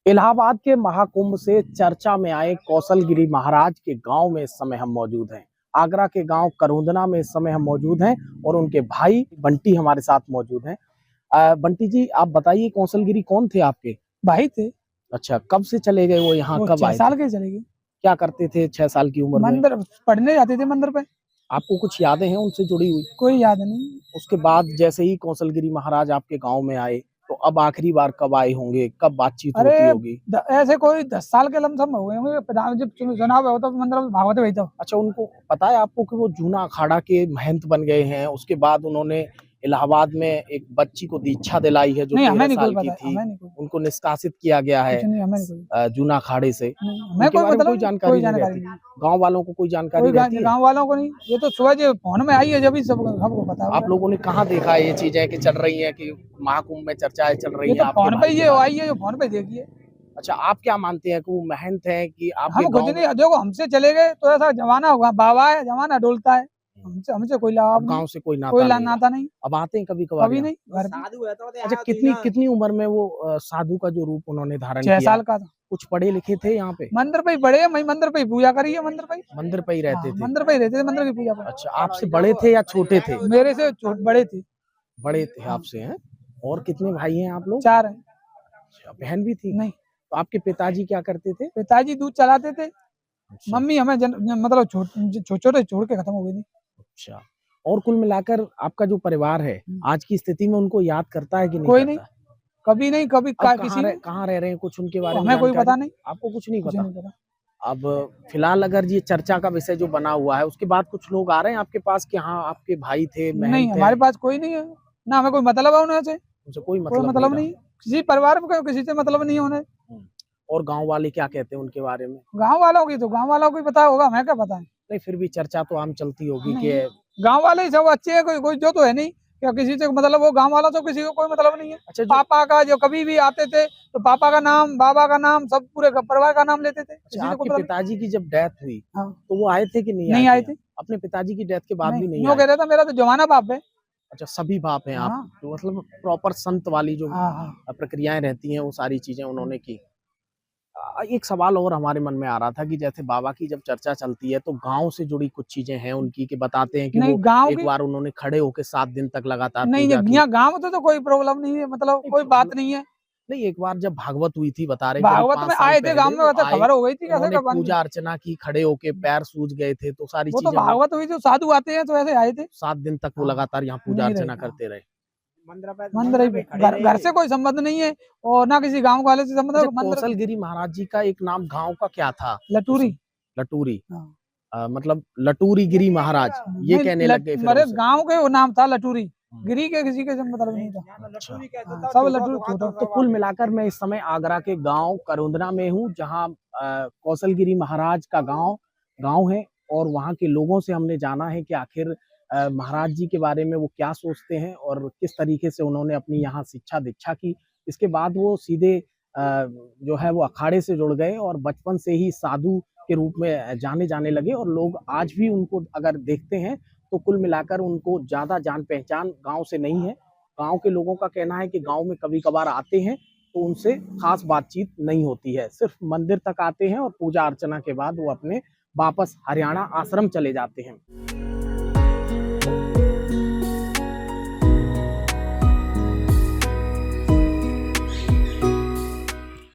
इलाहाबाद के महाकुंभ से चर्चा में आए कौशलगिरी महाराज के गांव में इस समय हम मौजूद हैं। आगरा के गांव करोंदना में इस समय हम मौजूद हैं और उनके भाई बंटी हमारे साथ मौजूद हैं। बंटी जी, आप बताइए, कौशलगिरी कौन थे आपके? भाई थे। अच्छा, कब से चले गए वो यहाँ, कब 6 आए साल थे? के चले गए। क्या करते थे 6 साल की उम्र में? मंदिर पढ़ने जाते थे मंदिर पे। आपको कुछ यादें हैं उनसे जुड़ी हुई? कोई याद नहीं। उसके बाद जैसे ही कौशलगिरी महाराज आपके गांव में आए, तो अब आखिरी बार कब आए होंगे, कब बातचीत होती होगी? ऐसे कोई 10 साल के लमसम हो गए होंगे। जब चुनाव होता मंदिर में भागवत भाई तो। अच्छा, उनको पता है आपको कि वो जूना अखाड़ा के महंत बन गए हैं? उसके बाद उन्होंने इलाहाबाद में एक बच्ची को दीक्षा दिलाई है जो 13 साल की थी, उनको निष्कासित किया गया है जूना अखाड़े से। हमें कोई कोई जानकारी नहीं रहती? गांव वालों को कोई जानकारी रहती है? गांव वालों को नहीं, ये तो सुबह जो फोन में आई है जब सबको पता है। आप लोगों ने कहाँ देखा है ये चीजें कि चल रही है, कि महाकुंभ में चर्चाएं चल रही है? फोन पे ये आई है, जो फोन पे देखिए। अच्छा, आप क्या मानते हैं कि वो महंत है कि आप? हम कुछ नहीं, देखो हमसे चले गए तो ऐसा जमाना होगा, बाबा है, जमाना डोलता है। हमसे कोई लाभ, गांव से कोई नाता नहीं। अब आते हैं कभी कभार? कभी नहीं। अच्छा, कितनी उम्र में वो साधु का जो रूप उन्होंने धारण किया? 6 साल का था। कुछ पढ़े लिखे थे यहाँ पे? मंदिर पे ही पढ़े, मैं मंदिर पे ही पूजा करी है। मंदिर पे ही रहते थे? मंदिर पे ही रहते थे, मंदिर की पूजा पर। अच्छा, आपसे बड़े थे या छोटे थे? मेरे से बड़े थे। बड़े थे आपसे, हैं? और कितने भाई हैं आप लोग? 4 हैं। अच्छा, बहन भी थी? नहीं। तो आपके पिताजी क्या करते थे? पिताजी दूध चलाते थे। अच्छा। मम्मी हमें मतलब छोटे छोड़ के खत्म हो गई थी। अच्छा, और कुल मिलाकर आपका जो परिवार है आज की स्थिति में उनको याद करता है कि नहीं? कोई नहीं, कभी नहीं। कभी कहाँ रह रहे हैं, कुछ उनके बारे में हमें कोई पता नहीं। आपको कुछ नहीं पता? अब फिलहाल अगर ये चर्चा का विषय जो बना हुआ है, उसके बाद कुछ लोग आ रहे हैं आपके पास कि हाँ आपके भाई थे? नहीं, हमारे पास कोई नहीं है ना, हमें कोई मतलब है उनसे। उनसे कोई मतलब नहीं, किसी परिवार में किसी से मतलब नहीं होने। और गांव वाले क्या कहते हैं उनके बारे में? गांव वालों की तो गांव वालों को ही पता होगा, हमें क्या पता है। नहीं, फिर भी चर्चा तो आम चलती होगी कि गांव वाले ही सब अच्छे हैं। कोई जो तो है नहीं क्या किसी से मतलब, वो गांव वालों से किसी को कोई मतलब नहीं है। अच्छा, पापा का जो कभी भी आते थे तो पापा का नाम, बाबा का नाम, सब पूरे परिवार का नाम लेते थे। आपके पिताजी की जब डेथ हुई तो वो आए थे कि नहीं आए थे? अपने पिताजी की डेथ के बाद भी नहीं आए? कह रहा था मेरा तो जवाना बाप है। अच्छा, सभी बाप हैं आप? तो मतलब प्रॉपर संत वाली जो प्रक्रियाएं रहती हैं वो सारी चीजें उन्होंने की। एक सवाल और हमारे मन में आ रहा था कि जैसे बाबा की जब चर्चा चलती है तो गांव से जुड़ी कुछ चीजें हैं उनकी, कि बताते हैं कि वो एक बार उन्होंने खड़े होकर 7 दिन तक लगातार पूजा की। गांव में तो कोई प्रॉब्लम नहीं है, मतलब कोई बात नहीं है। नहीं, एक बार जब भागवत हुई थी, बता रहे भागवत में आए थे गांव में, खबर हो गई थी कैसे पूजा अर्चना की, खड़े होके पैर सूज गए थे, तो सारी चीजें। भागवत हुई थी, साधु आते हैं तो ऐसे आए थे। 7 दिन तक वो लगातार यहाँ पूजा अर्चना करते रहे। मंदिर घर से कोई संबंध नहीं है और ना किसी गांव वाले से संबंध है। कौशलगिरी महाराज जी का एक नाम गांव का क्या था? लटूरी। मतलब लटूरी गिरी महाराज, ये कहने लग गए? मेरे गांव के वो नाम था लटूरी, गिरी के किसी के मतलब नहीं था। सब लटूरी। तो कुल मिलाकर मैं इस समय आगरा के गांव करोंदना में हूँ, जहाँ कौशलगिरी महाराज का गांव है, और वहाँ के लोगों से हमने जाना है कि आखिर महाराज जी के बारे में वो क्या सोचते हैं और किस तरीके से उन्होंने अपनी यहाँ शिक्षा दीक्षा की। इसके बाद वो सीधे जो है वो अखाड़े से जुड़ गए और बचपन से ही साधु के रूप में जाने लगे, और लोग आज भी उनको अगर देखते हैं तो कुल मिलाकर उनको ज्यादा जान पहचान गांव से नहीं है। गांव के लोगों का कहना है कि गांव में कभी कभार आते हैं तो उनसे खास बातचीत नहीं होती है, सिर्फ मंदिर तक आते हैं और पूजा अर्चना के बाद वो अपने वापस हरियाणा आश्रम चले जाते हैं।